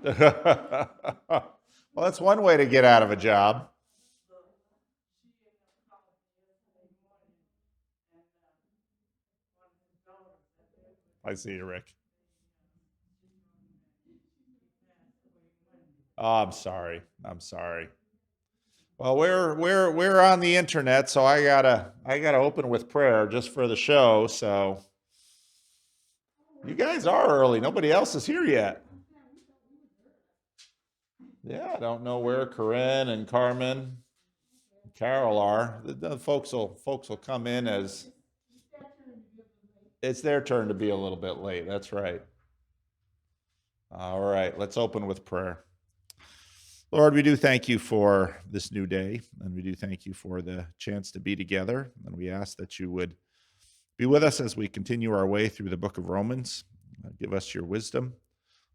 Well, that's one way to get out of a job. I see you, Rick. Oh, I'm sorry. I'm sorry. Well, we're on the internet, so I gotta open with prayer just for the show. So you guys are early. Nobody else is here yet. Yeah, I don't know where Corinne and Carmen, and Carol are. The folks will come in as it's their turn to be a little bit late. That's right. All right, let's open with prayer. Lord, we do thank you for this new day, and we do thank you for the chance to be together. And we ask that you would be with us as we continue our way through the book of Romans. Give us your wisdom,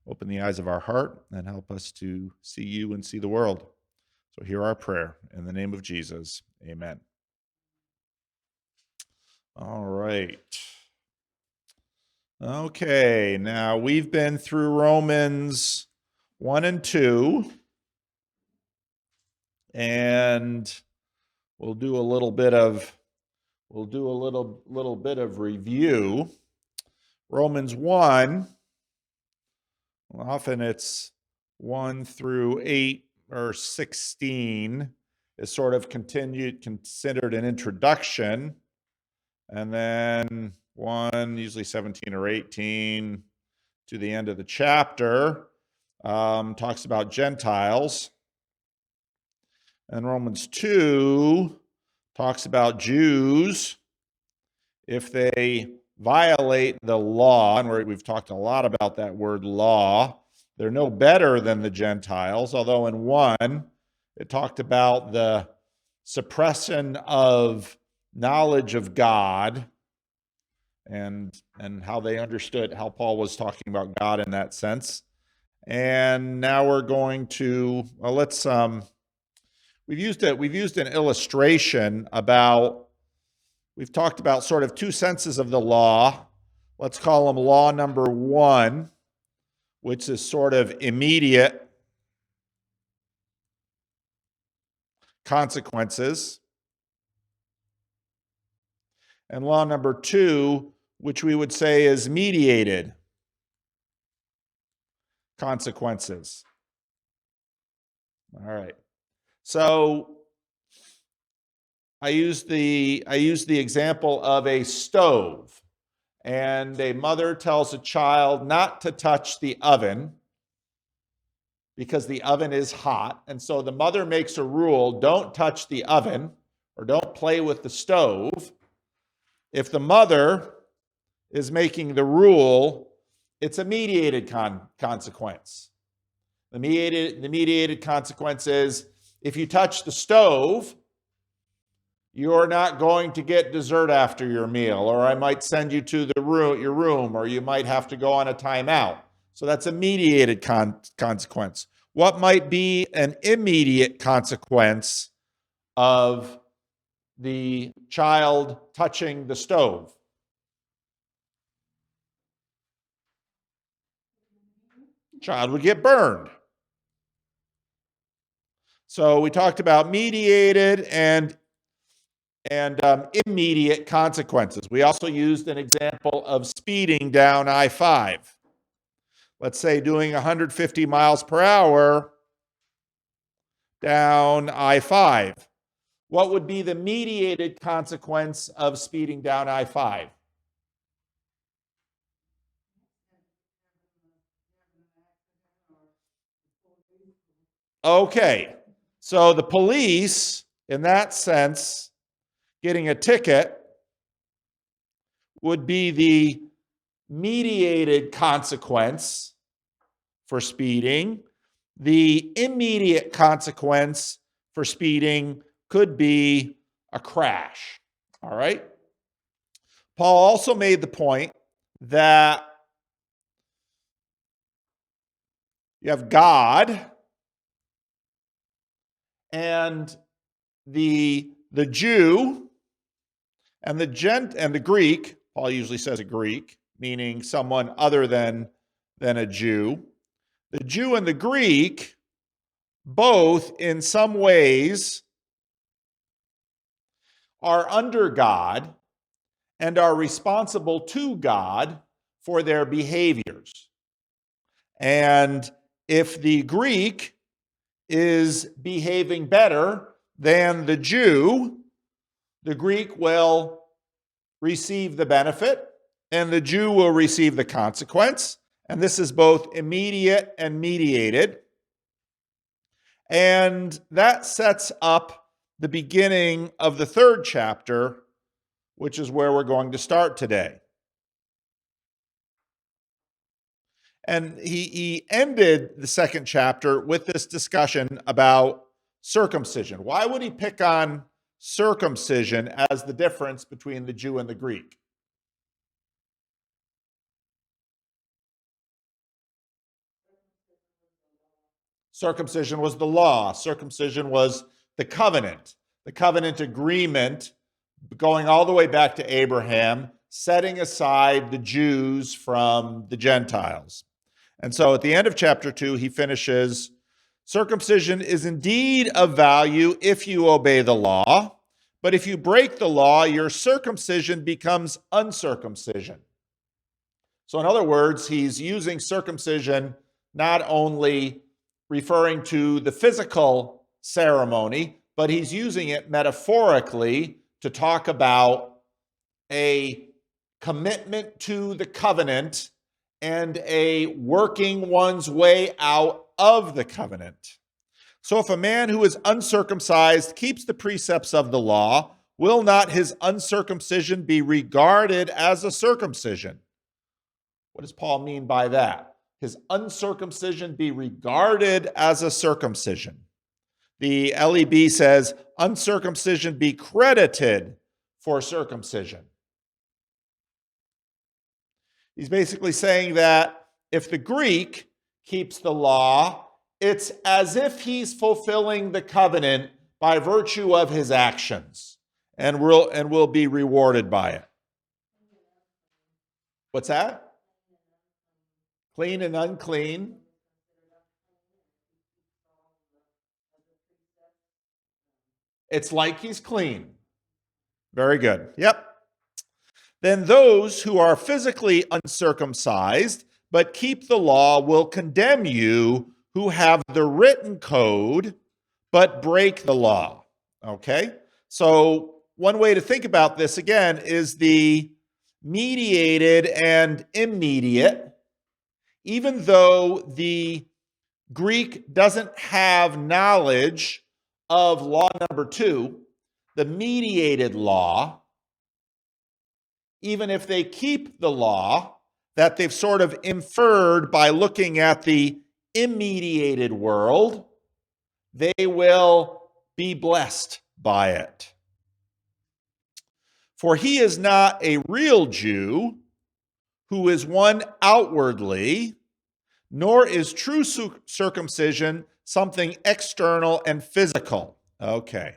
open the eyes of our heart, and help us to see you and see the world. So hear our prayer. In the name of Jesus, amen. All right. Okay, now we've been through Romans 1 and 2. And we'll do a little bit of review. Romans 1, often it's 1 through 8 or 16 is sort of considered an introduction. And then 1, usually 17 or 18 to the end of the chapter, talks about Gentiles. And Romans 2 talks about Jews if they violate the law, and we've talked a lot about that word law. They're no better than the Gentiles, although in 1 it talked about the suppression of knowledge of God and how they understood, how Paul was talking about God in that sense. And now we're going to, we've used an illustration about, we've talked about sort of two senses of the law. Let's call them law number 1, which is sort of immediate consequences. And law number 2, which we would say is mediated consequences. All right. So I use the example of a stove, and a mother tells a child not to touch the oven because the oven is hot. And so the mother makes a rule, don't touch the oven or don't play with the stove. If the mother is making the rule, it's a mediated consequence. The mediated consequence is if you touch the stove, you're not going to get dessert after your meal, or I might send you to your room, or you might have to go on a timeout. So that's a mediated consequence. What might be an immediate consequence of the child touching the stove? Child would get burned. So we talked about mediated and immediate consequences. We also used an example of speeding down I-5. Let's say doing 150 miles per hour down I-5. What would be the mediated consequence of speeding down I-5? Okay, so the police, in that sense, getting a ticket would be the mediated consequence for speeding. The immediate consequence for speeding could be a crash. All right. Paul also made the point that you have God and the Jew and the Greek. Paul usually says a Greek, meaning someone other than a Jew. The Jew and the Greek both, in some ways, are under God and are responsible to God for their behaviors. And if the Greek is behaving better than the Jew, the Greek will receive the benefit and the Jew will receive the consequence. And this is both immediate and mediated. And that sets up the beginning of the third chapter, which is where we're going to start today. And he ended the second chapter with this discussion about circumcision. Why would he pick on circumcision as the difference between the Jew and the Greek? Circumcision was the law. Circumcision was the covenant agreement going all the way back to Abraham, setting aside the Jews from the Gentiles. And so at the end of chapter 2, he finishes, circumcision is indeed of value if you obey the law, but if you break the law, your circumcision becomes uncircumcision. So in other words, he's using circumcision not only referring to the physical ceremony, but he's using it metaphorically to talk about a commitment to the covenant and a working one's way out of the covenant. So if a man who is uncircumcised keeps the precepts of the law, will not his uncircumcision be regarded as a circumcision? What does Paul mean by that? His uncircumcision be regarded as a circumcision. The LEB says, uncircumcision be credited for circumcision. He's basically saying that if the Greek keeps the law, it's as if he's fulfilling the covenant by virtue of his actions and will be rewarded by it. What's that? Clean and unclean. It's like he's clean. Very good. Yep. Then those who are physically uncircumcised but keep the law will condemn you who have the written code but break the law. Okay? So one way to think about this again is the mediated and immediate. Even though the Greek doesn't have knowledge of law number 2, the mediated law, even if they keep the law that they've sort of inferred by looking at the immediated world, they will be blessed by it. For he is not a real Jew who is one outwardly, nor is true circumcision something external and physical. Okay.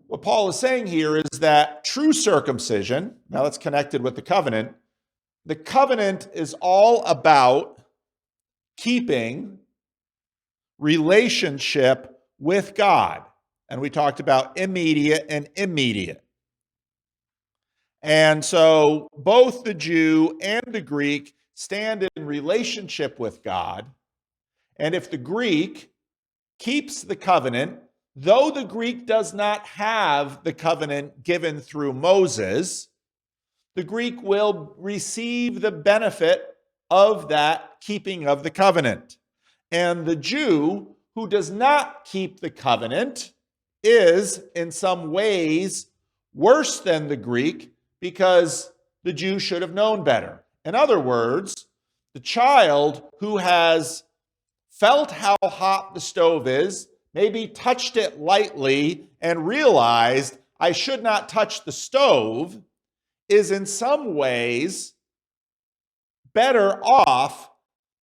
What Paul is saying here is that true circumcision, now that's connected with the covenant is all about keeping relationship with God. And we talked about immediate and immediate. And so both the Jew and the Greek stand in relationship with God. And if the Greek keeps the covenant, though the Greek does not have the covenant given through Moses, the Greek will receive the benefit of that keeping of the covenant. And the Jew who does not keep the covenant is in some ways worse than the Greek, because the Jew should have known better. In other words, the child who has felt how hot the stove is, maybe touched it lightly and realized I should not touch the stove, is in some ways better off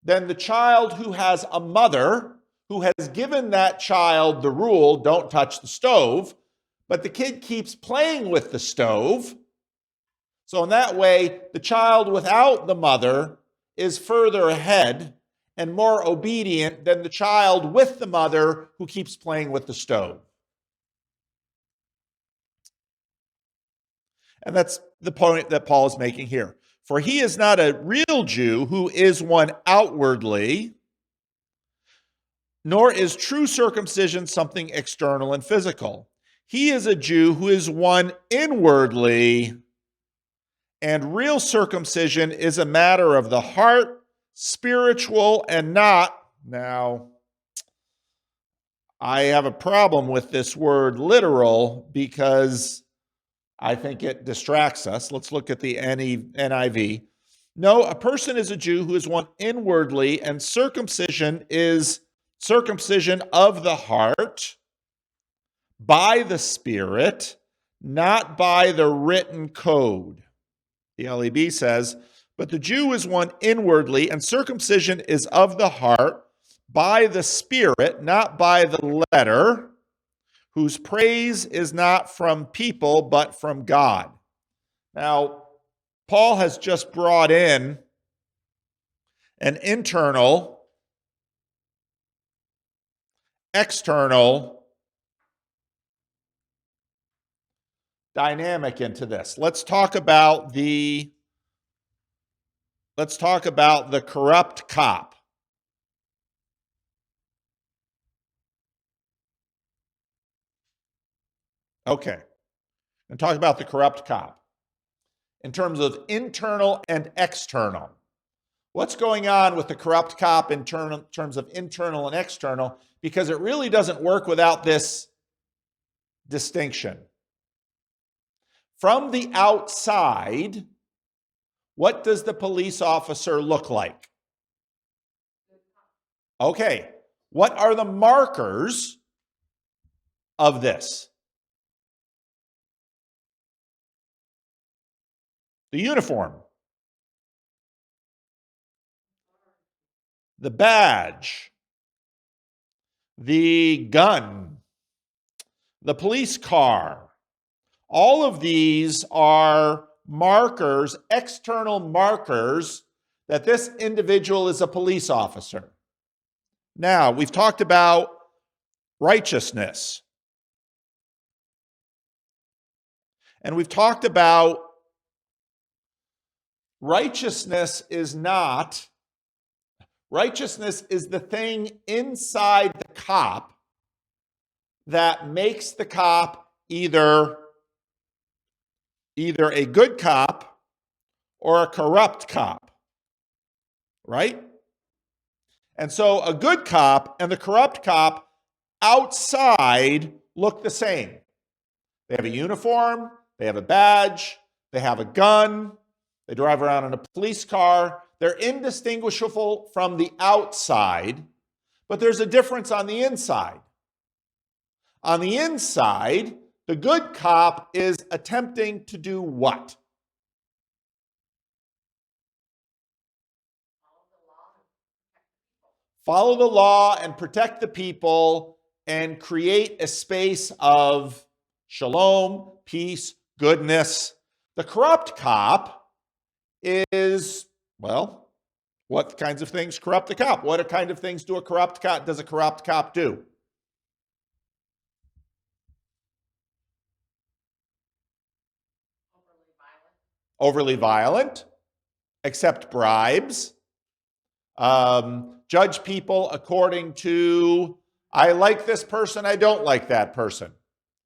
than the child who has a mother who has given that child the rule, don't touch the stove, but the kid keeps playing with the stove. So in that way, the child without the mother is further ahead, and more obedient than the child with the mother who keeps playing with the stove. And that's the point that Paul is making here. For he is not a real Jew who is one outwardly, nor is true circumcision something external and physical. He is a Jew who is one inwardly, and real circumcision is a matter of the heart, spiritual, and not. Now, I have a problem with this word literal because I think it distracts us. Let's look at the NIV. No, a person is a Jew who is one inwardly, and circumcision is circumcision of the heart by the Spirit, not by the written code. The LEB says, but the Jew is one inwardly, and circumcision is of the heart by the Spirit, not by the letter, whose praise is not from people, but from God. Now, Paul has just brought in an internal, external dynamic into this. Let's talk about the corrupt cop. Okay. And talk about the corrupt cop in terms of internal and external. What's going on with the corrupt cop in terms of internal and external? Because it really doesn't work without this distinction. From the outside, what does the police officer look like? Okay, what are the markers of this? The uniform, the badge, the gun, the police car. All of these are markers, external markers, that this individual is a police officer. Now, we've talked about righteousness. And we've talked about righteousness is the thing inside the cop that makes the cop either a good cop or a corrupt cop, right? And so a good cop and the corrupt cop outside look the same. They have a uniform, they have a badge, they have a gun, they drive around in a police car. They're indistinguishable from the outside, but there's a difference on the inside. On the inside, the good cop is attempting to do what? Follow the law and protect the people and create a space of shalom, peace, goodness. The corrupt cop is, well, what kinds of things corrupt the cop? What kind of things does a corrupt cop do? Overly violent, accept bribes, judge people according to, I like this person, I don't like that person.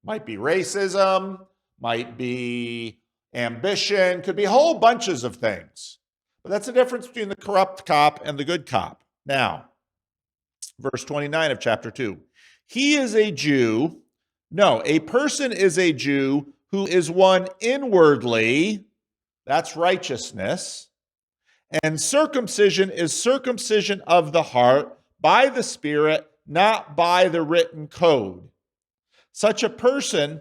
Might be racism, might be ambition, could be whole bunches of things. But that's the difference between the corrupt cop and the good cop. Now, verse 29 of chapter 2. A person is a Jew who is one inwardly, that's righteousness, and circumcision is circumcision of the heart by the Spirit, not by the written code. Such a person's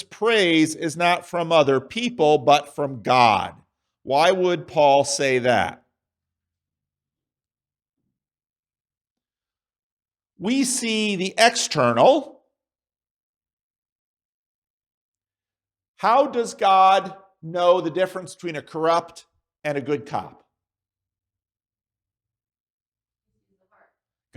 praise is not from other people, but from God. Why would Paul say that? We see the external. How does God know the difference between a corrupt and a good cop?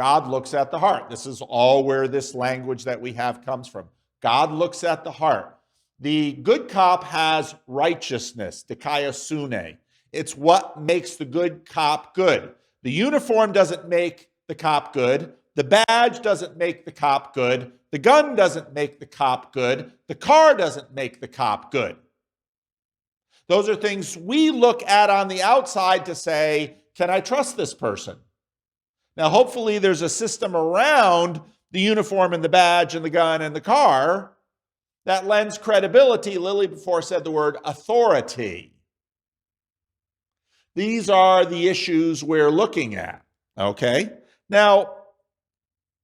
God looks at the heart. This is all where this language that we have comes from. God looks at the heart. The good cop has righteousness, dikaiosune. It's what makes the good cop good. The uniform doesn't make the cop good. The badge doesn't make the cop good. The gun doesn't make the cop good. The car doesn't make the cop good. Those are things we look at on the outside to say, can I trust this person? Now, hopefully there's a system around the uniform and the badge and the gun and the car that lends credibility. Lily before said the word authority. These are the issues we're looking at, okay? Now,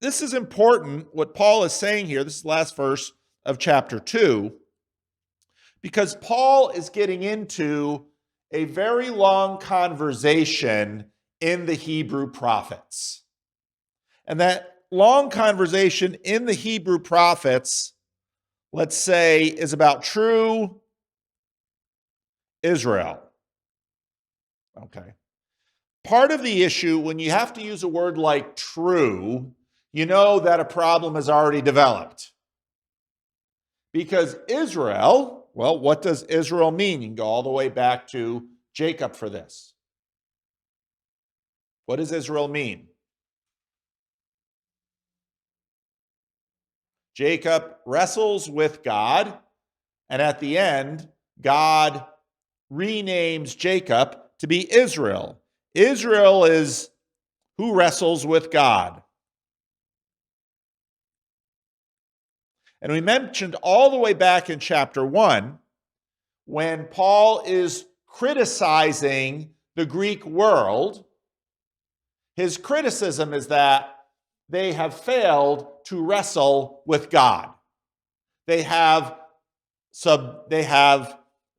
this is important, what Paul is saying here. This is the last verse of chapter 2, because Paul is getting into a very long conversation in the Hebrew prophets. And that long conversation in the Hebrew prophets, let's say, is about true Israel. Okay. Part of the issue, when you have to use a word like true, you know that a problem has already developed. Because Israel, well, what does Israel mean? You can go all the way back to Jacob for this. What does Israel mean? Jacob wrestles with God, and at the end, God renames Jacob to be Israel. Israel is who wrestles with God. And we mentioned all the way back in chapter 1, when Paul is criticizing the Greek world, his criticism is that they have failed to wrestle with God. They have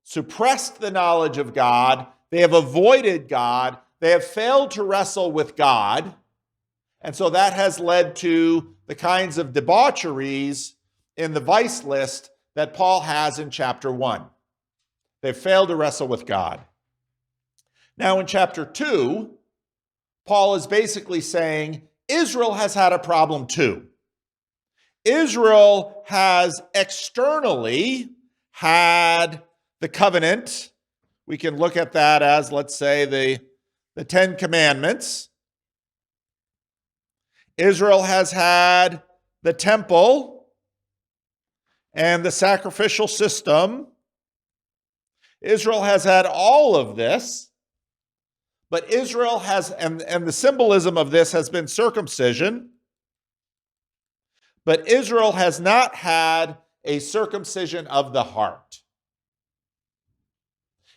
suppressed the knowledge of God. They have avoided God. They have failed to wrestle with God. And so that has led to the kinds of debaucheries in the vice list that Paul has in chapter 1. They've failed to wrestle with God. Now in chapter 2, Paul is basically saying Israel has had a problem too. Israel has externally had the covenant. We can look at that as, let's say, the 10 Commandments. Israel has had the temple and the sacrificial system. Israel has had all of this, but Israel has, and the symbolism of this has been circumcision, but Israel has not had a circumcision of the heart.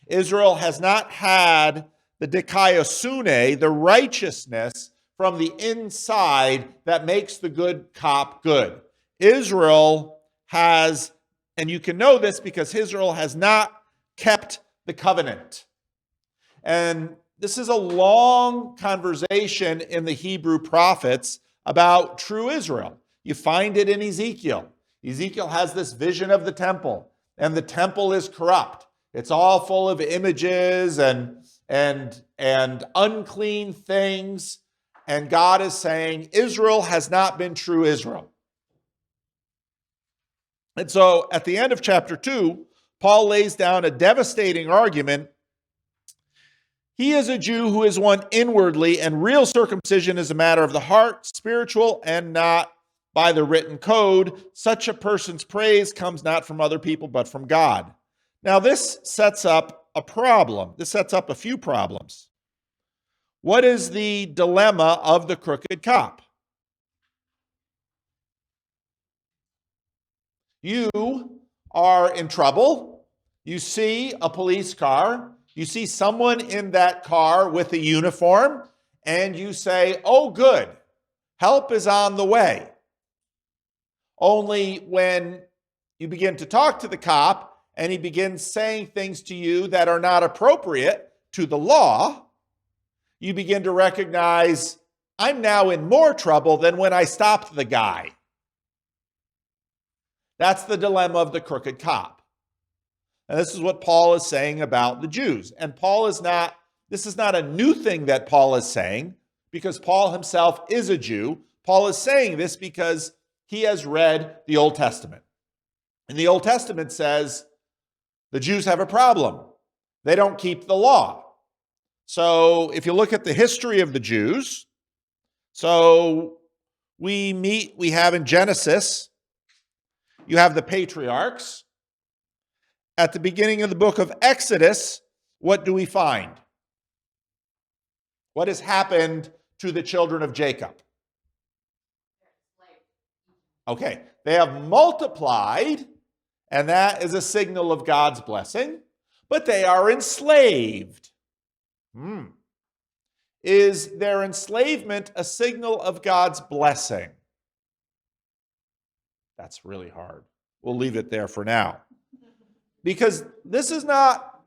Israel has not had the dikaiosune, the righteousness from the inside that makes the good cop good. Israel has, and you can know this because Israel has not kept the covenant. And this is a long conversation in the Hebrew prophets about true Israel. You find it in Ezekiel. Ezekiel has this vision of the temple, and the temple is corrupt. It's all full of images and unclean things. And God is saying, Israel has not been true Israel. And so at the end of chapter 2, Paul lays down a devastating argument. He is a Jew who is one inwardly, and real circumcision is a matter of the heart, spiritual, and not by the written code. Such a person's praise comes not from other people, but from God. Now, this sets up a problem. This sets up a few problems. What is the dilemma of the crooked cop? You are in trouble. You see a police car. You see someone in that car with a uniform, and you say, oh, good, help is on the way. Only when you begin to talk to the cop and he begins saying things to you that are not appropriate to the law, you begin to recognize, I'm now in more trouble than when I stopped the guy. That's the dilemma of the crooked cop. And this is what Paul is saying about the Jews. And this is not a new thing that Paul is saying. because Paul himself is a Jew. Paul is saying this because he has read the Old Testament. And the Old Testament says the Jews have a problem. They don't keep the law. So if you look at the history of the Jews, so we have in Genesis, you have the patriarchs. At the beginning of the book of Exodus, what do we find? What has happened to the children of Jacob? Okay, they have multiplied, and that is a signal of God's blessing, but they are enslaved. Is their enslavement a signal of God's blessing? That's really hard. We'll leave it there for now. Because this is not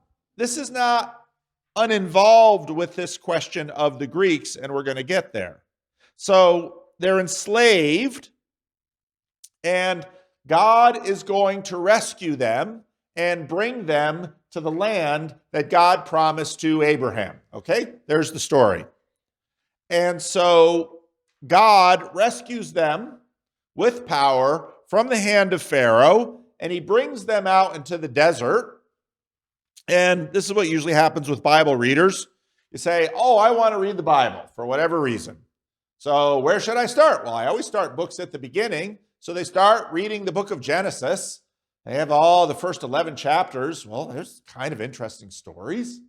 uninvolved with this question of the Greeks, and we're going to get there. So they're enslaved, and God is going to rescue them and bring them to the land that God promised to Abraham. Okay, there's the story. And so God rescues them with power from the hand of Pharaoh, and he brings them out into the desert. And this is what usually happens with Bible readers. You say, oh, I want to read the Bible for whatever reason. So where should I start? Well, I always start books at the beginning. So they start reading the book of Genesis. They have all the first 11 chapters. Well, there's kind of interesting stories.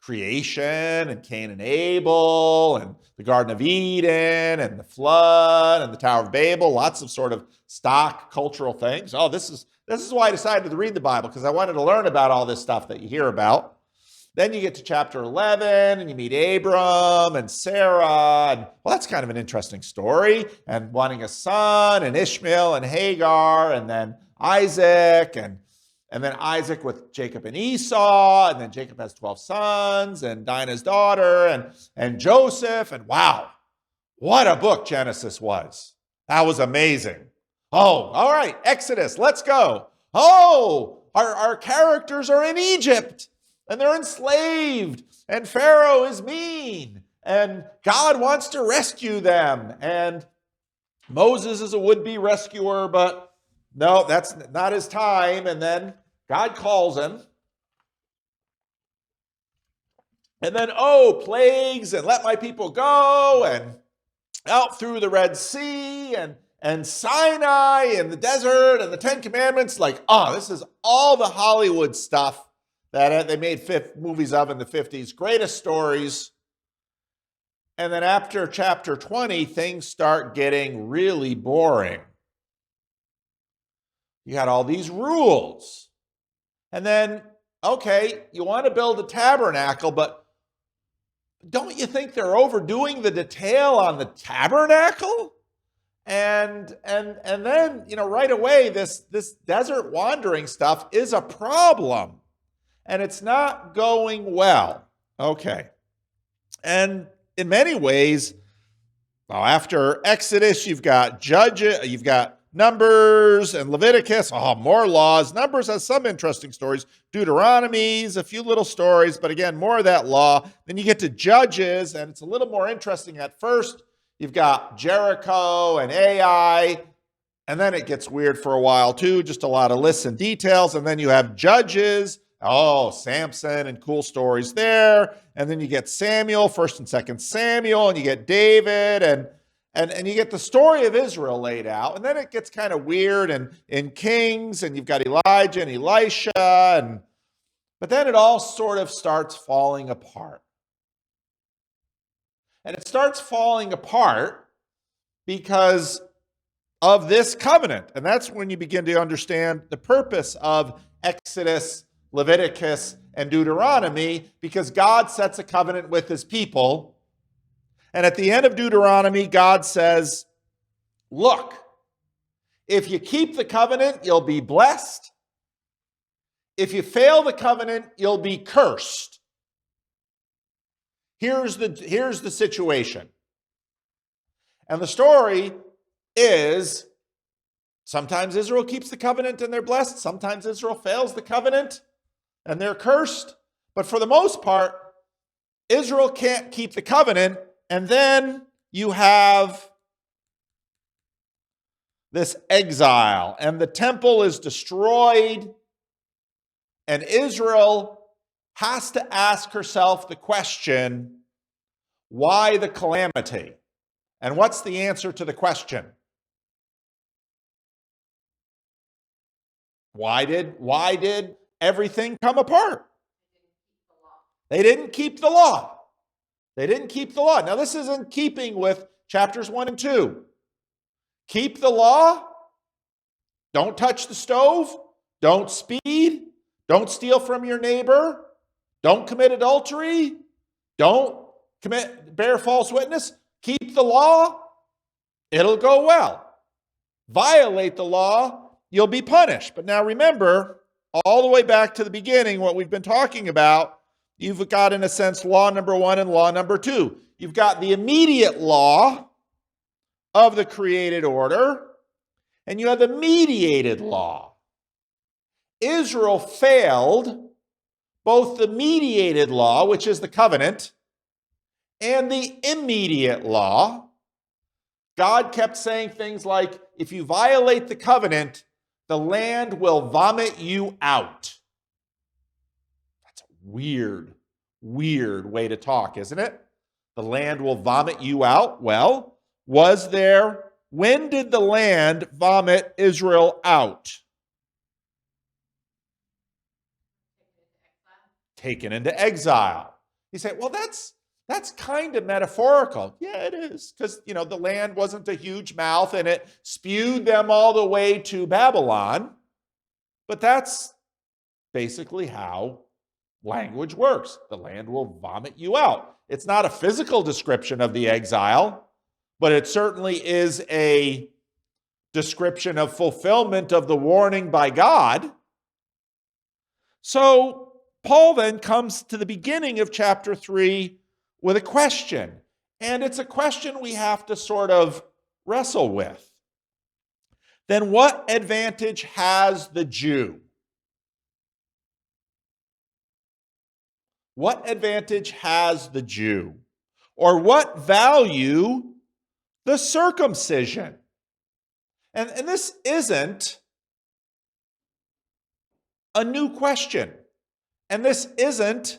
Creation and Cain and Abel and the Garden of Eden and the flood and the Tower of Babel. Lots of sort of stock cultural things. Oh, this is why I decided to read the Bible, because I wanted to learn about all this stuff that you hear about. Then you get to chapter 11 and you meet Abram and Sarah. And well, that's kind of an interesting story. And wanting a son and Ishmael and Hagar and then Isaac and then Isaac with Jacob and Esau. And then Jacob has 12 sons and Dinah's daughter and Joseph. And wow, what a book Genesis was. That was amazing. Oh, all right, Exodus, let's go. Oh, our characters are in Egypt. And they're enslaved, and Pharaoh is mean, and God wants to rescue them. And Moses is a would-be rescuer, but no, that's not his time. And then God calls him. And then, oh, plagues, and let my people go, and out through the Red Sea, and Sinai, and the desert, and the Ten Commandments. Like, oh, this is all the Hollywood stuff that they made movies of in the 50s. Greatest stories. And then after chapter 20, things start getting really boring. You got all these rules. And then, okay, you want to build a tabernacle, but don't you think they're overdoing the detail on the tabernacle? And then, right away, this desert wandering stuff is a problem. And it's not going well. Okay. And in many ways, after Exodus, you've got Judges, you've got Numbers and Leviticus. Oh, more laws. Numbers has some interesting stories. Deuteronomy's a few little stories, but again, more of that law. Then you get to Judges, and it's a little more interesting at first. You've got Jericho and Ai, and then it gets weird for a while too, just a lot of lists and details. And then you have Judges. Oh, Samson and cool stories there. And then you get Samuel, 1st and 2nd Samuel, and you get David, and you get the story of Israel laid out. And then it gets kind of weird and in Kings, and you've got Elijah and Elisha, but then it all sort of starts falling apart. And it starts falling apart because of this covenant. And that's when you begin to understand the purpose of Exodus, Leviticus, and Deuteronomy, because God sets a covenant with his people. And at the end of Deuteronomy, God says, look, if you keep the covenant, you'll be blessed. If you fail the covenant, you'll be cursed. Here's the situation. And the story is sometimes Israel keeps the covenant and they're blessed. Sometimes Israel fails the covenant and they're cursed. But for the most part, Israel can't keep the covenant And then you have this exile, and the temple is destroyed, and Israel has to ask herself the question, why the calamity? And what's the answer to the question? Why did everything come apart? They didn't keep the law. They didn't keep the law. Now, this is in keeping with chapters 1 and 2. Keep the law. Don't touch the stove. Don't speed. Don't steal from your neighbor. Don't commit adultery. Don't bear false witness. Keep the law. It'll go well. Violate the law, you'll be punished. But now remember, all the way back to the beginning, what we've been talking about, you've got, in a sense, law number 1 and law number 2. You've got the immediate law of the created order, and you have the mediated law. Israel failed both the mediated law, which is the covenant, and the immediate law. God kept saying things like, if you violate the covenant, the land will vomit you out. That's a weird way to talk, isn't it? The land will vomit you out. Well, when did the land vomit Israel out? Taken into exile. You say, well, that's kind of metaphorical. Yeah, it is. Because, the land wasn't a huge mouth and it spewed them all the way to Babylon. But that's basically how language works. The land will vomit you out. It's not a physical description of the exile, but it certainly is a description of fulfillment of the warning by God. So Paul then comes to the beginning of chapter 3 with a question. And it's a question we have to sort of wrestle with. Then what advantage has the Jew? What advantage has the Jew? Or what value the circumcision? And this isn't a new question. And this isn't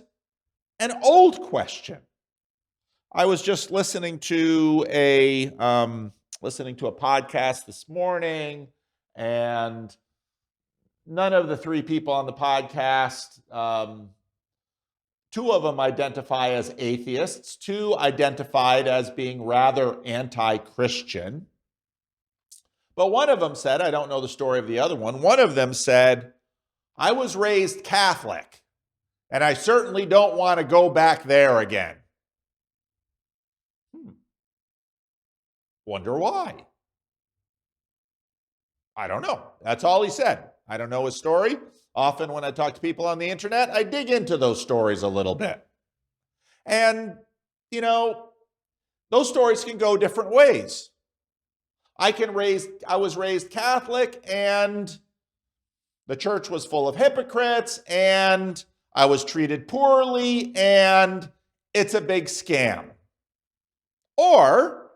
an old question. I was just listening to a podcast this morning, and none of the 3 people on the podcast, 2 of them identify as atheists, 2 identified as being rather anti-Christian. But one of them said, I don't know the story of the other one of them said, I was raised Catholic, and I certainly don't want to go back there again. Wonder why? I don't know. That's all he said. I don't know his story. Often when I talk to people on the internet, I dig into those stories a little bit. And, those stories can go different ways. I was raised Catholic, and the church was full of hypocrites, and I was treated poorly, and it's a big scam. Or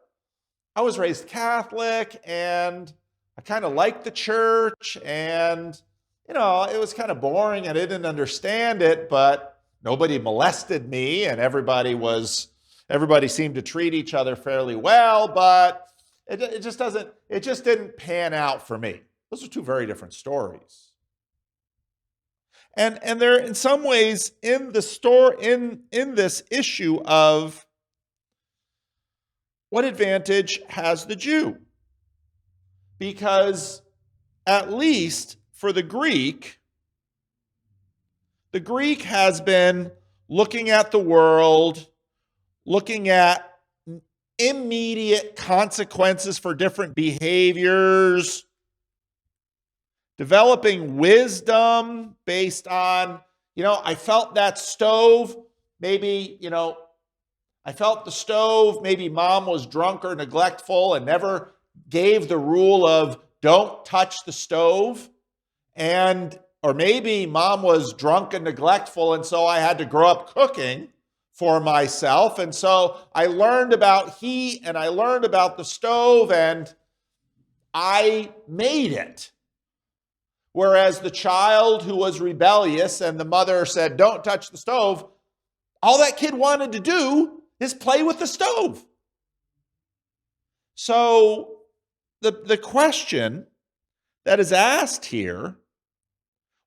I was raised Catholic, and I kind of liked the church, and, it was kind of boring. I didn't understand it, but nobody molested me, and everybody seemed to treat each other fairly well, but it just didn't pan out for me. Those are 2 very different stories. And they're in some ways in this issue of what advantage has the Jew? Because at least for the Greek has been looking at the world, looking at immediate consequences for different behaviors, developing wisdom based on, I felt that stove, maybe, I felt the stove, maybe mom was drunk or neglectful and never gave the rule of don't touch the stove. Or maybe mom was drunk and neglectful, and so I had to grow up cooking for myself. And so I learned about heat and I learned about the stove and I made it. Whereas the child who was rebellious and the mother said, don't touch the stove, all that kid wanted to do is play with the stove. So the question that is asked here,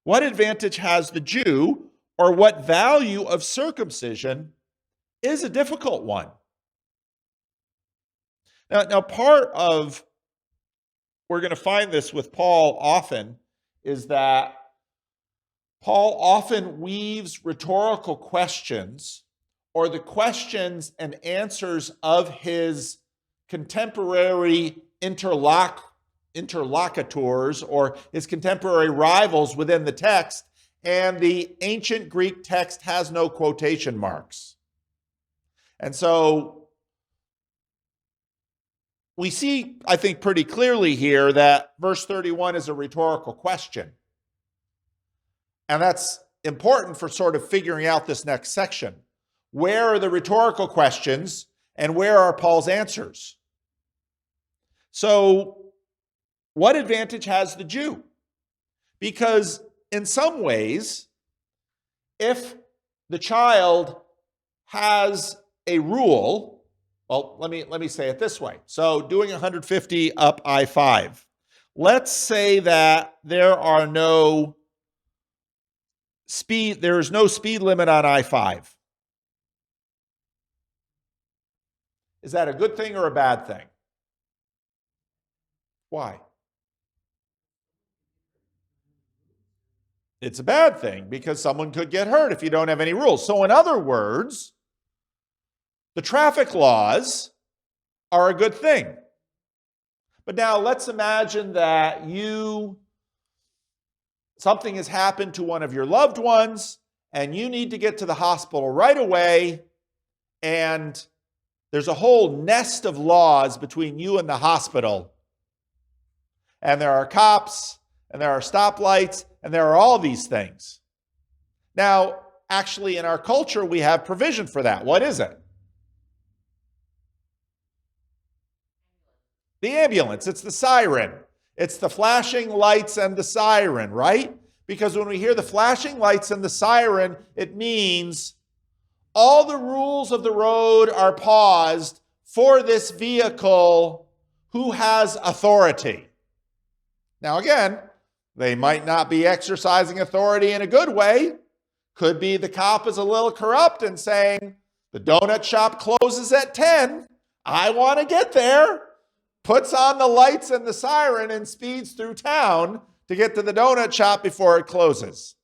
what advantage has the Jew, or what value of circumcision, is a difficult one. Now part of, we're going to find this with Paul often, is that Paul often weaves rhetorical questions or the questions and answers of his contemporary interlocutors or his contemporary rivals within the text, and the ancient Greek text has no quotation marks. And so we see, I think, pretty clearly here that verse 31 is a rhetorical question. And that's important for sort of figuring out this next section. Where are the rhetorical questions and where are Paul's answers? So, what advantage has the Jew? Because in some ways, if the child has a rule, well, let me say it this way. So doing 150 up I-5. Let's say that there is no speed limit on I-5. Is that a good thing or a bad thing? Why? It's a bad thing because someone could get hurt if you don't have any rules. So in other words, the traffic laws are a good thing. But now let's imagine that something has happened to one of your loved ones and you need to get to the hospital right away, and there's a whole nest of laws between you and the hospital. And there are cops, and there are stoplights, and there are all these things. Now, actually, in our culture, we have provision for that. What is it? The ambulance. It's the siren. It's the flashing lights and the siren, right? Because when we hear the flashing lights and the siren, it means all the rules of the road are paused for this vehicle who has authority. Now again, they might not be exercising authority in a good way. Could be the cop is a little corrupt and saying, the donut shop closes at 10. I want to get there. Puts on the lights and the siren and speeds through town to get to the donut shop before it closes.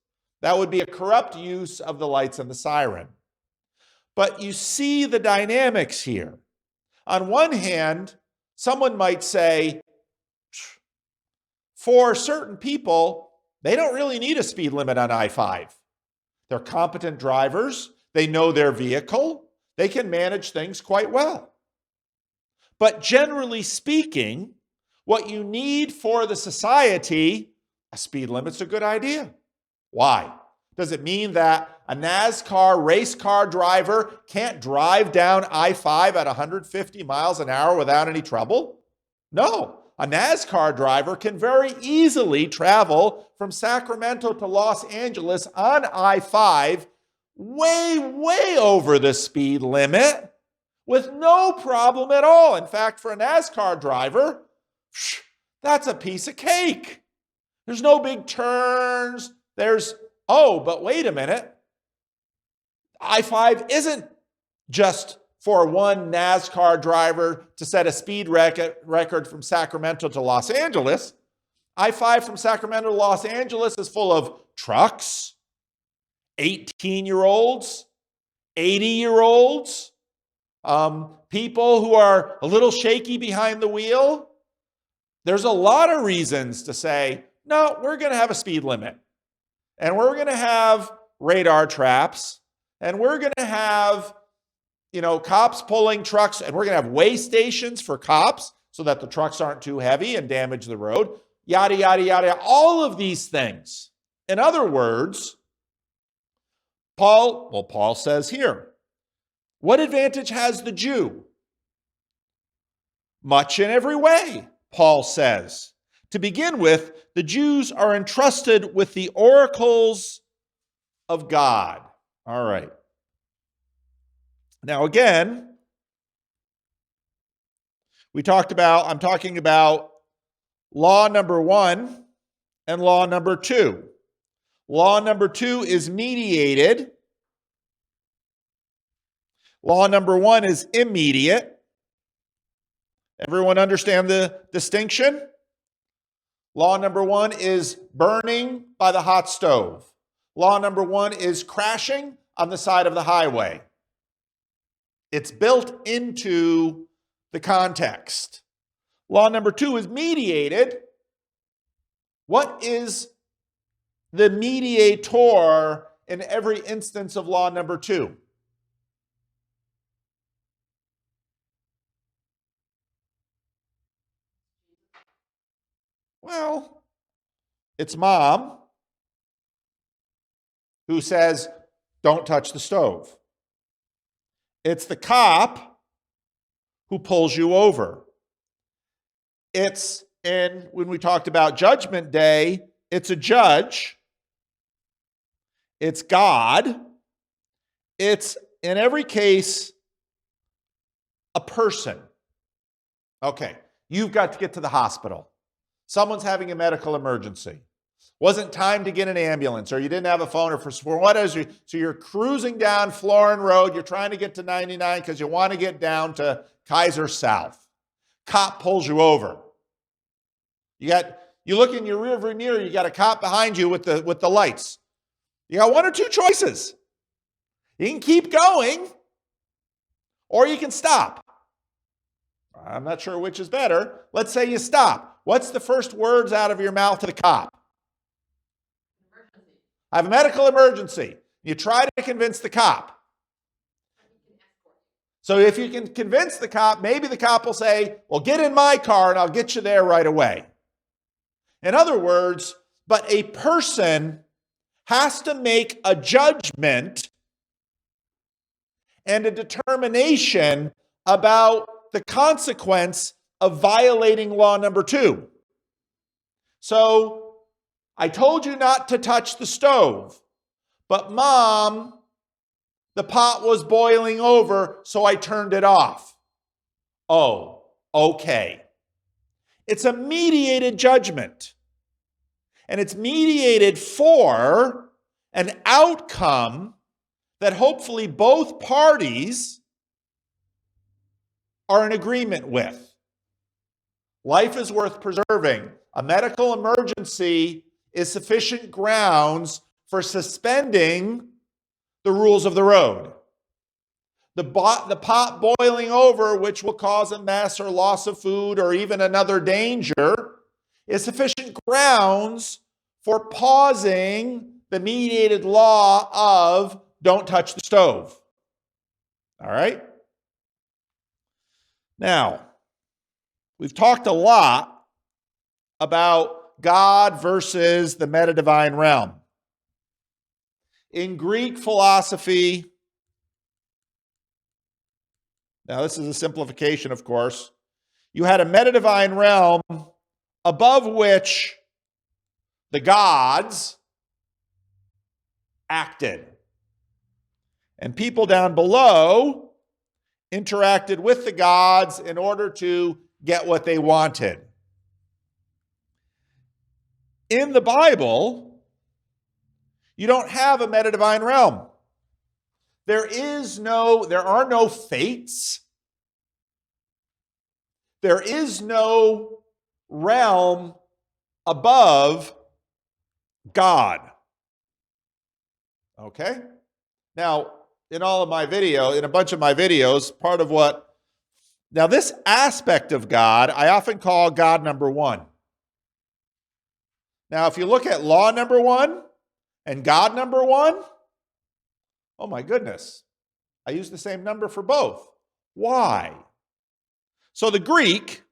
That would be a corrupt use of the lights and the siren. But you see the dynamics here. On one hand, someone might say, for certain people, they don't really need a speed limit on I-5. They're competent drivers. They know their vehicle. They can manage things quite well. But generally speaking, what you need for the society, a speed limit's a good idea. Why? Does it mean that a NASCAR race car driver can't drive down I-5 at 150 miles an hour without any trouble? No. A NASCAR driver can very easily travel from Sacramento to Los Angeles on I-5 way over the speed limit with no problem at all. In fact, for a NASCAR driver, that's a piece of cake. There's no big turns. But wait a minute. I-5 isn't just for one NASCAR driver to set a speed record from Sacramento to Los Angeles. I-5 from Sacramento to Los Angeles is full of trucks, 18-year-olds, 80-year-olds, people who are a little shaky behind the wheel. There's a lot of reasons to say, no, we're going to have a speed limit. And we're going to have radar traps. And we're going to have cops pulling trucks, and we're going to have weigh stations for cops so that the trucks aren't too heavy and damage the road, yada, yada, yada, all of these things. In other words, Paul says here, What advantage has the Jew? Much in every way, Paul says. To begin with, the Jews are entrusted with the oracles of God. All right. Now again, I'm talking about law number 1 and law number 2. Law number 2 is mediated. Law number 1 is immediate. Everyone understand the distinction? Law number 1 is burning by the hot stove. Law number 1 is crashing on the side of the highway. It's built into the context. Law number 2 is mediated. What is the mediator in every instance of law number 2? Well, it's mom who says, don't touch the stove. It's the cop who pulls you over. When we talked about Judgment Day, it's a judge. It's God. It's, in every case, a person. Okay, you've got to get to the hospital. Someone's having a medical emergency. Wasn't time to get an ambulance, or you didn't have a phone, or for what is you? So you're cruising down Florin Road. You're trying to get to 99 because you want to get down to Kaiser South. Cop pulls you over. You look in your rearview mirror. You got a cop behind you with the lights. You got one or two choices. You can keep going, or you can stop. I'm not sure which is better. Let's say you stop. What's the first words out of your mouth to the cop? Emergency. I have a medical emergency. You try to convince the cop. So if you can convince the cop, maybe the cop will say, well, get in my car and I'll get you there right away. In other words, but a person has to make a judgment and a determination about the consequence of violating law number 2. So I told you not to touch the stove, but Mom, the pot was boiling over, so I turned it off. Oh, okay. It's a mediated judgment, and it's mediated for an outcome that hopefully both parties are in agreement with. Life is worth preserving. A medical emergency is sufficient grounds for suspending the rules of the road. The pot boiling over, which will cause a mess or loss of food or even another danger, is sufficient grounds for pausing the mediated law of don't touch the stove. All right? Now, we've talked a lot about God versus the meta-divine realm. In Greek philosophy, now this is a simplification, of course, you had a meta-divine realm above which the gods acted. And people down below interacted with the gods in order to get what they wanted. In the Bible, you don't have a meta-divine realm. There are no fates. There is no realm above God. Okay? Now, in a bunch of my videos, now this aspect of God, I often call God number 1. Now, if you look at law number 1 and God number 1, oh my goodness, I use the same number for both. Why? So the Greek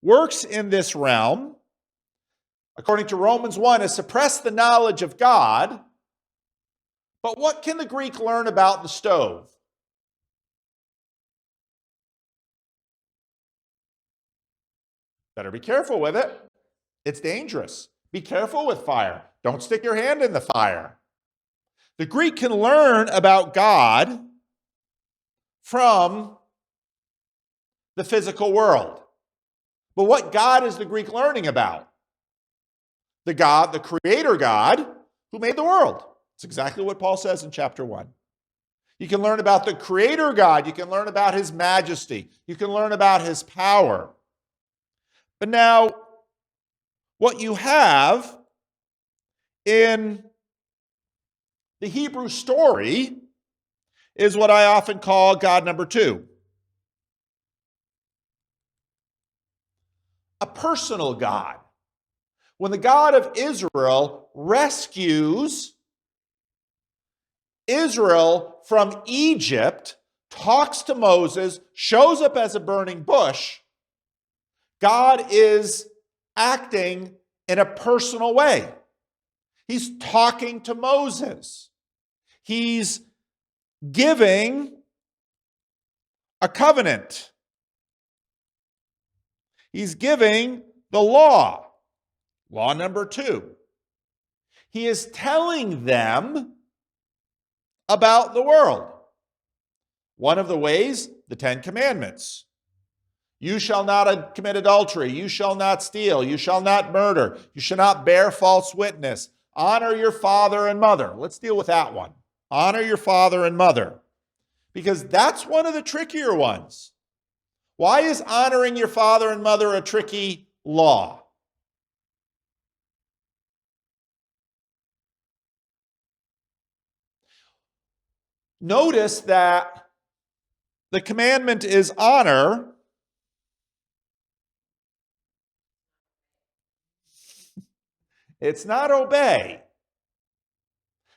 works in this realm, according to Romans 1, has suppressed the knowledge of God But what can the Greek learn about the stove? Better be careful with it. It's dangerous. Be careful with fire. Don't stick your hand in the fire. The Greek can learn about God from the physical world. But what God is the Greek learning about? The God, the creator God who made the world. It's exactly what Paul says in chapter 1. You can learn about the creator God. You can learn about his majesty. You can learn about his power. But now, what you have in the Hebrew story is what I often call God number 2. A personal God. When the God of Israel rescues Israel from Egypt, talks to Moses, shows up as a burning bush, God is acting in a personal way. He's talking to Moses. He's giving a covenant. He's giving the law. Law number 2. He is telling them about the world. One of the ways, the 10 Commandments. You shall not commit adultery. You shall not steal. You shall not murder. You shall not bear false witness. Honor your father and mother. Let's deal with that one. Honor your father and mother. Because that's one of the trickier ones. Why is honoring your father and mother a tricky law? Notice that the commandment is honor. It's not obey.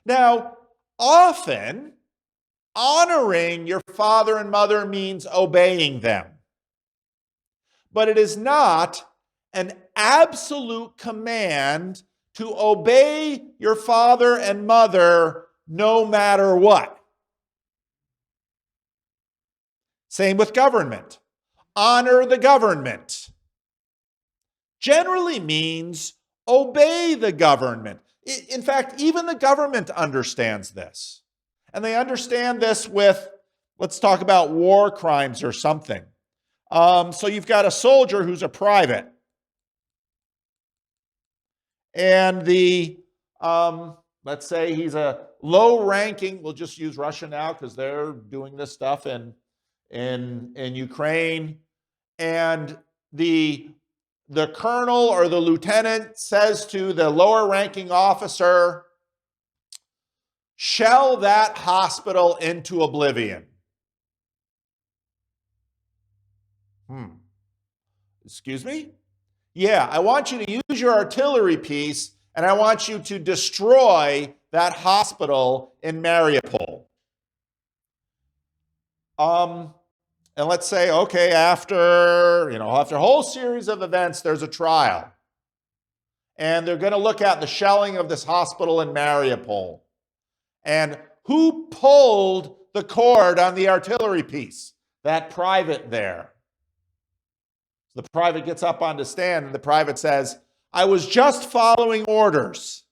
Now, often, honoring your father and mother means obeying them. But it is not an absolute command to obey your father and mother no matter what. Same with government. Honor the government generally means obey the government. In fact, even the government understands this. And they understand this with, let's talk about war crimes or something. So you've got a soldier who's a private. And let's say he's a low-ranking, we'll just use Russia now because they're doing this stuff in Ukraine. And the colonel or the lieutenant says to the lower-ranking officer, shell that hospital into oblivion. Excuse me? Yeah, I want you to use your artillery piece and I want you to destroy that hospital in Mariupol. And let's say, okay, after a whole series of events, there's a trial. And they're going to look at the shelling of this hospital in Mariupol. And who pulled the cord on the artillery piece? That private there. The private gets up on the stand and the private says, I was just following orders.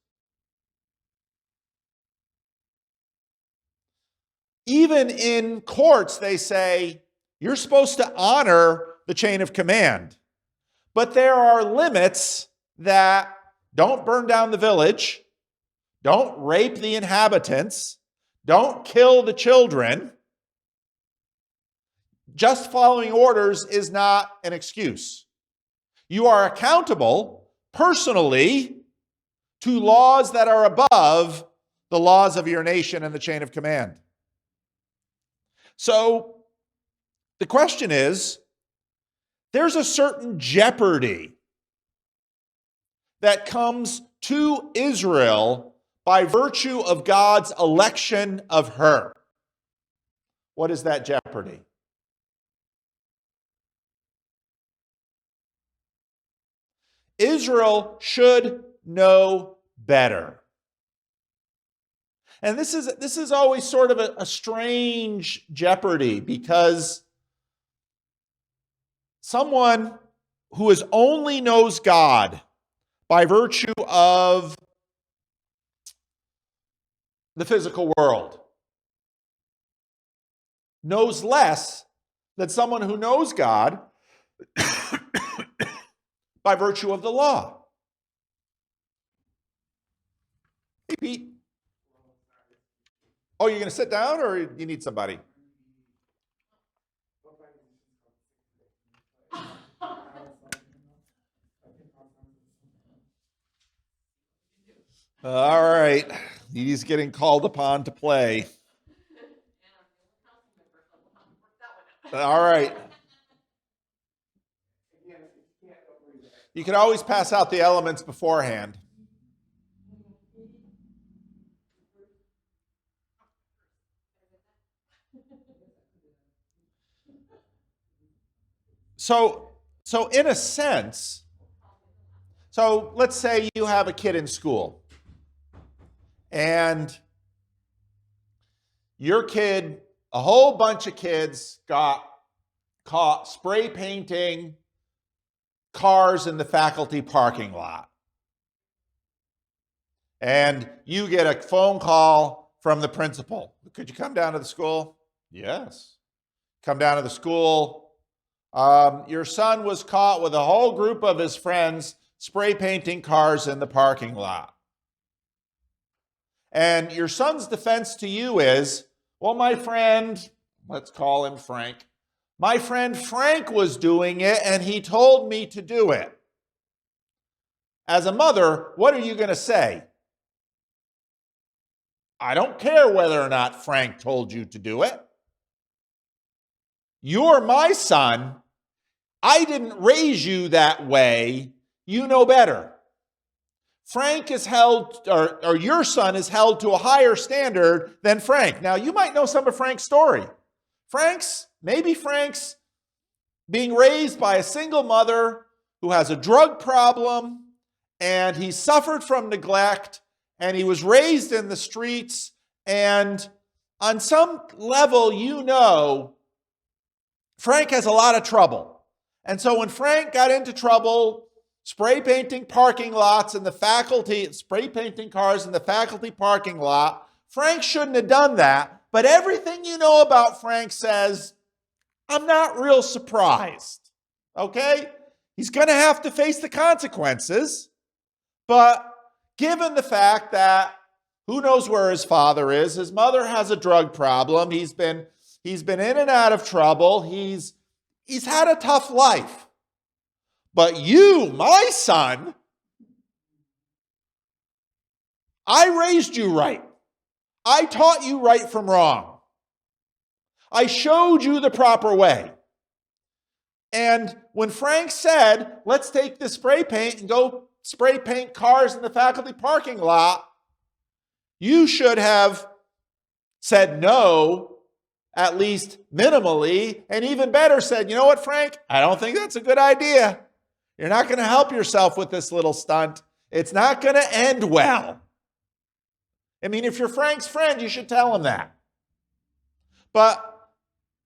Even in courts, they say, you're supposed to honor the chain of command. But there are limits that don't burn down the village, don't rape the inhabitants, don't kill the children. Just following orders is not an excuse. You are accountable personally to laws that are above the laws of your nation and the chain of command. So the question is, there's a certain jeopardy that comes to Israel by virtue of God's election of her. What is that jeopardy? Israel should know better. And this is always sort of a strange jeopardy, because someone who only knows God by virtue of the physical world knows less than someone who knows God by virtue of the law. Hey, Pete. Oh, you're going to sit down, or you need somebody? All right. He's getting called upon to play. All right. You can always pass out the elements beforehand. So in a sense, so let's say you have a kid in school, and your kid, a whole bunch of kids got caught spray painting cars in the faculty parking lot. And you get a phone call from the principal. Could you come down to the school? Yes. Come down to the school. Your son was caught with a whole group of his friends spray painting cars in the parking lot. And your son's defense to you is, well, my friend, let's call him Frank. My friend Frank was doing it, and he told me to do it. As a mother, what are you going to say? I don't care whether or not Frank told you to do it. You're my son. I didn't raise you that way. You know better. Frank is held, or your son is held to a higher standard than Frank. Now, you might know some of Frank's story. Maybe Frank's being raised by a single mother who has a drug problem, and he suffered from neglect, and he was raised in the streets, and on some level, you know, Frank has a lot of trouble. And so when Frank got into trouble, spray painting parking lots in the faculty, spray painting cars in the faculty parking lot, Frank shouldn't have done that. But everything you know about Frank says, I'm not real surprised. Okay? He's going to have to face the consequences. But given the fact that who knows where his father is, his mother has a drug problem, he's been in and out of trouble, he's had a tough life. But you, my son, I raised you right. I taught you right from wrong. I showed you the proper way. And when Frank said, let's take this spray paint and go spray paint cars in the faculty parking lot, you should have said no, at least minimally, and even better said, you know what, Frank? I don't think that's a good idea. You're not going to help yourself with this little stunt. It's not going to end well. I mean, if you're Frank's friend, you should tell him that. But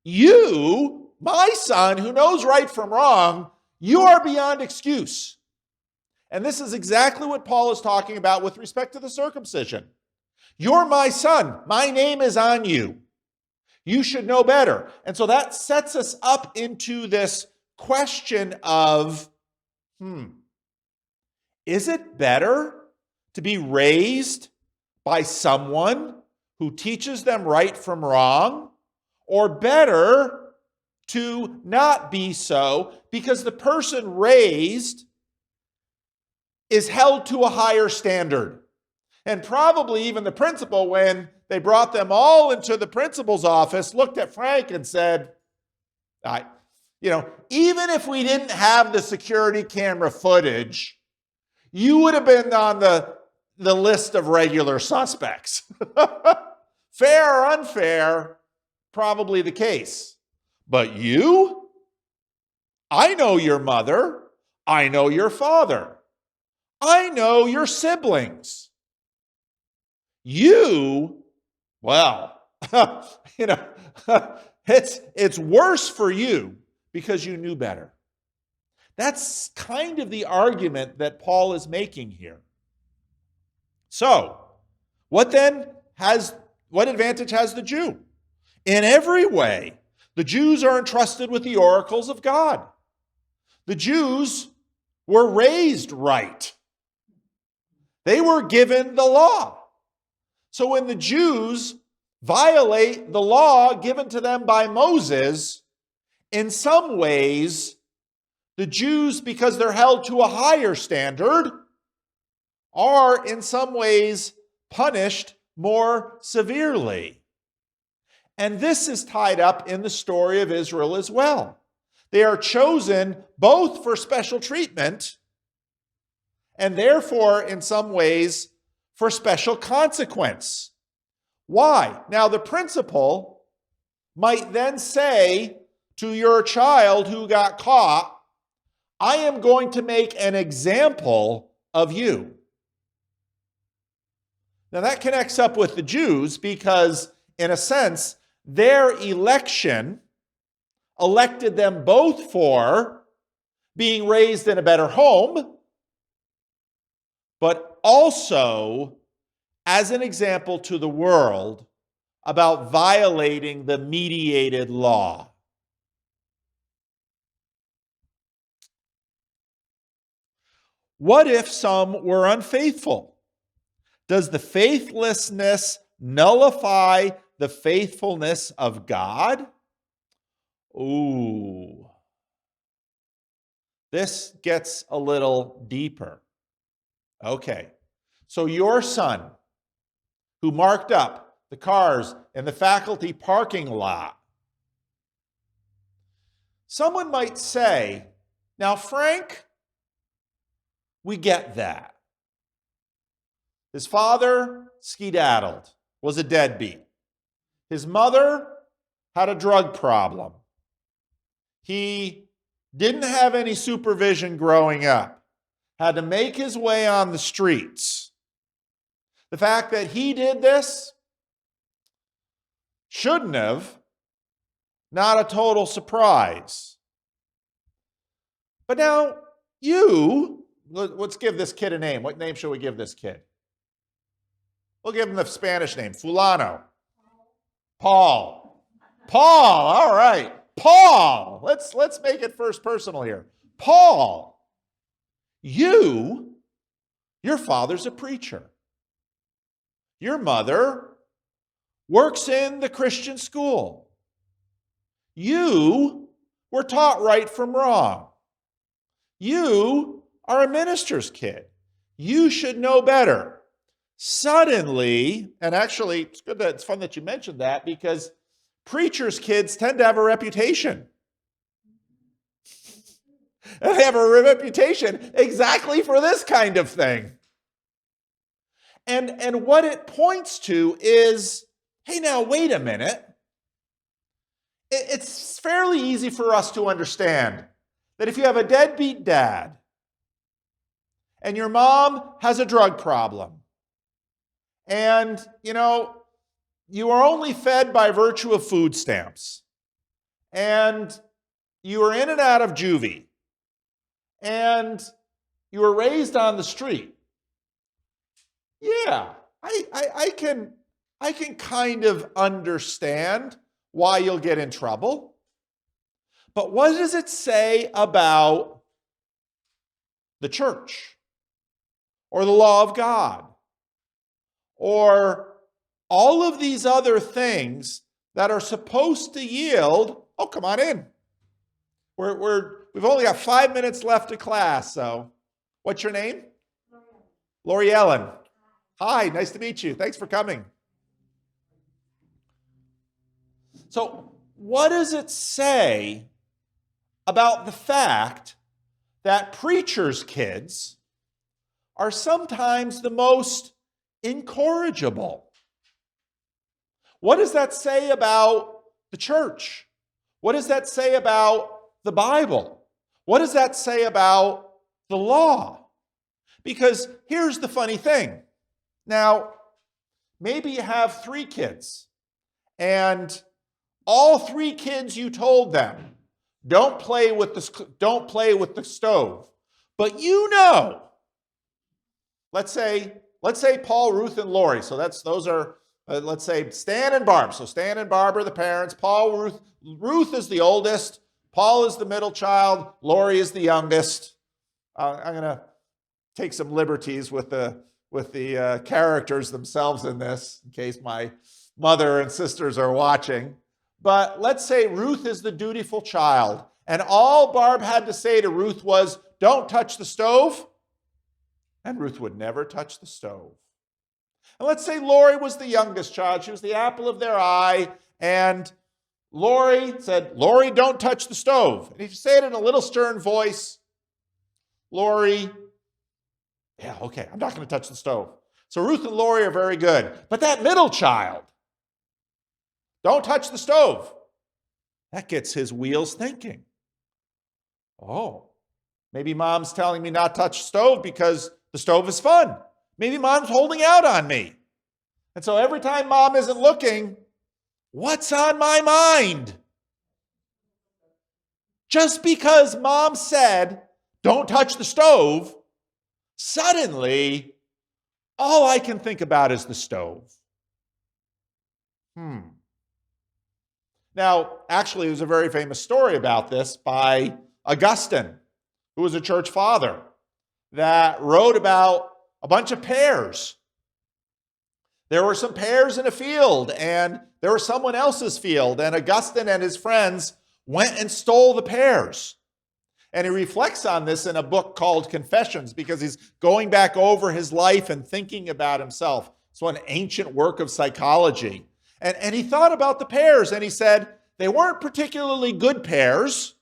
you, my son, who knows right from wrong, you are beyond excuse. And this is exactly what Paul is talking about with respect to the circumcision. You're my son. My name is on you. You should know better. And so that sets us up into this question of, is it better to be raised by someone who teaches them right from wrong, or better to not be so because the person raised is held to a higher standard? And probably even the principal, when they brought them all into the principal's office, looked at Frank and said, even if we didn't have the security camera footage, you would have been on the list of regular suspects. Fair or unfair, probably the case. But you? I know your mother. I know your father. I know your siblings. You Well, you know, it's worse for you because you knew better. That's kind of the argument that Paul is making here. So, what advantage has the Jew? In every way, the Jews are entrusted with the oracles of God. The Jews were raised right. They were given the law. So when the Jews violate the law given to them by Moses, in some ways, the Jews, because they're held to a higher standard, are in some ways punished more severely. And this is tied up in the story of Israel as well. They are chosen both for special treatment and therefore, in some ways, for special consequence. Why? Now, the principal might then say to your child who got caught, I am going to make an example of you. Now, that connects up with the Jews because, in a sense, their election elected them both for being raised in a better home, but also as an example to the world about violating the mediated law. What if some were unfaithful? Does the faithlessness nullify the faithfulness of God? Ooh. This gets a little deeper. Okay. So your son, who marked up the cars in the faculty parking lot, someone might say, now, Frank, we get that. His father skedaddled, was a deadbeat. His mother had a drug problem. He didn't have any supervision growing up, had to make his way on the streets. The fact that he did this shouldn't have, not a total surprise. But now, let's give this kid a name. What name should we give this kid? We'll give him the Spanish name, Fulano. Paul. All right. Paul. Let's make it first personal here. Paul, your father's a preacher. Your mother works in the Christian school. You were taught right from wrong. You are a minister's kid. You should know better. Suddenly, and actually, it's fun that you mentioned that because preachers' kids tend to have a reputation. And they have a reputation exactly for this kind of thing. And what it points to is, hey, now, wait a minute. It's fairly easy for us to understand that if you have a deadbeat dad and your mom has a drug problem, and, you are only fed by virtue of food stamps, and you are in and out of juvie, and you were raised on the street. Yeah, I can kind of understand why you'll get in trouble. But what does it say about the church or the law of God or all of these other things that are supposed to yield? Oh, come on in. We've only got 5 minutes left of class. So, what's your name? Lori Ellen. Hi, nice to meet you. Thanks for coming. So, what does it say about the fact that preachers' kids are sometimes the most incorrigible? What does that say about the church? What does that say about the Bible? What does that say about the law? Because here's the funny thing. Now, maybe you have 3 kids, and all 3 kids you told them, don't play with the stove. But let's say Paul, Ruth, and Lori. So those are, let's say Stan and Barb. So Stan and Barb are the parents. Ruth is the oldest. Paul is the middle child. Lori is the youngest. I'm going to take some liberties with the characters themselves in this, in case my mother and sisters are watching. But let's say Ruth is the dutiful child, and all Barb had to say to Ruth was, don't touch the stove. And Ruth would never touch the stove. And let's say Lori was the youngest child. She was the apple of their eye, and Lori said, Lori, don't touch the stove. And if you say it in a little stern voice, Lori, yeah, okay, I'm not going to touch the stove. So Ruth and Lori are very good. But that middle child, don't touch the stove. That gets his wheels thinking. Oh, maybe mom's telling me not to touch the stove because the stove is fun. Maybe mom's holding out on me. And so every time mom isn't looking, what's on my mind? Just because mom said, don't touch the stove, suddenly, all I can think about is the stove. Now, actually, there's a very famous story about this by Augustine, who was a church father, that wrote about a bunch of pears. There were some pears in a field, and there was someone else's field, and Augustine and his friends went and stole the pears. And he reflects on this in a book called Confessions, because he's going back over his life and thinking about himself. It's one ancient work of psychology. And he thought about the pears, and he said, they weren't particularly good pears.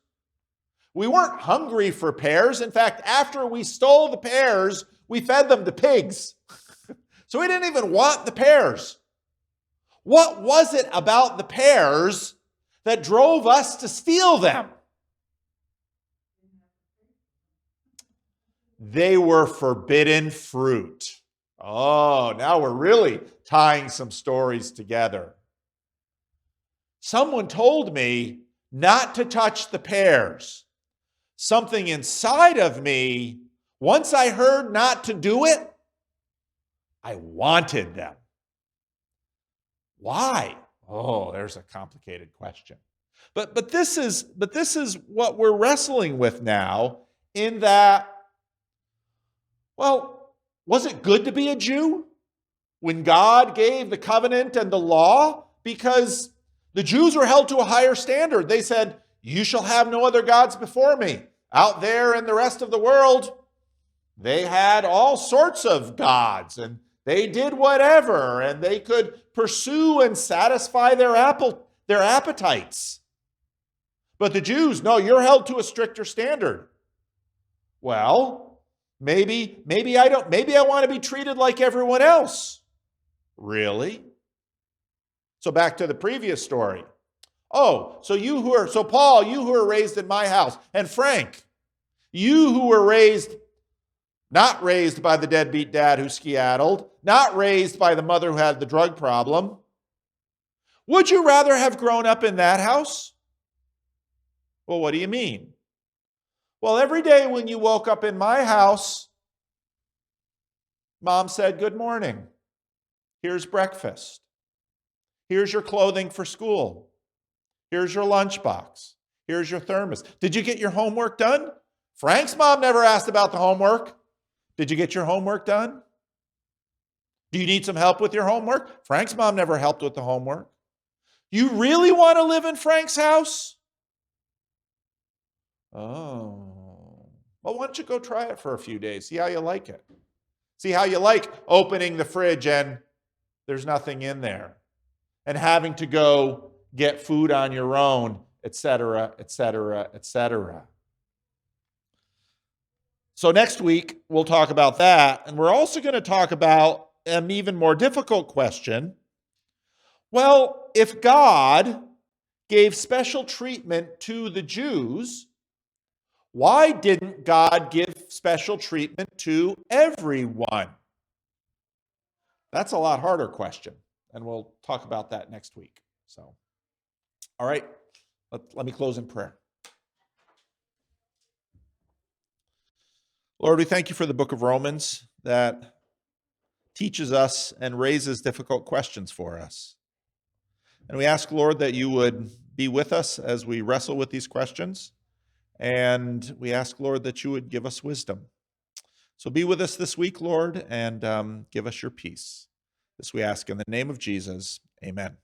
We weren't hungry for pears. In fact, after we stole the pears, we fed them to pigs. So we didn't even want the pears. What was it about the pears that drove us to steal them? They were forbidden fruit. Oh, now we're really tying some stories together. Someone told me not to touch the pears. Something inside of me, once I heard not to do it, I wanted them. Why? Oh, there's a complicated question. But this is what we're wrestling with now, in that, well, was it good to be a Jew when God gave the covenant and the law? Because the Jews were held to a higher standard. They said, you shall have no other gods before me. Out there in the rest of the world, they had all sorts of gods, and they did whatever, and they could pursue and satisfy their appetites. But the Jews, no, you're held to a stricter standard. Well, maybe I want to be treated like everyone else. Really? So back to the previous story. Oh, so Paul, you who are raised in my house, and Frank, you who were not raised by the deadbeat dad who skedaddled, not raised by the mother who had the drug problem, would you rather have grown up in that house? Well, what do you mean? Well, every day when you woke up in my house, mom said, good morning. Here's breakfast. Here's your clothing for school. Here's your lunchbox. Here's your thermos. Did you get your homework done? Frank's mom never asked about the homework. Did you get your homework done? Do you need some help with your homework? Frank's mom never helped with the homework. You really want to live in Frank's house? Oh. Well, why don't you go try it for a few days? See how you like it. See how you like opening the fridge and there's nothing in there, and having to go get food on your own, etc., etc., etc. So next week, we'll talk about that. And we're also going to talk about an even more difficult question. Well, if God gave special treatment to the Jews, why didn't God give special treatment to everyone? That's a lot harder question, and we'll talk about that next week. So, all right, let me close in prayer. Lord, we thank you for the book of Romans that teaches us and raises difficult questions for us. And we ask, Lord, that you would be with us as we wrestle with these questions. And we ask, Lord, that you would give us wisdom. So be with us this week, Lord, and give us your peace. This we ask in the name of Jesus. Amen.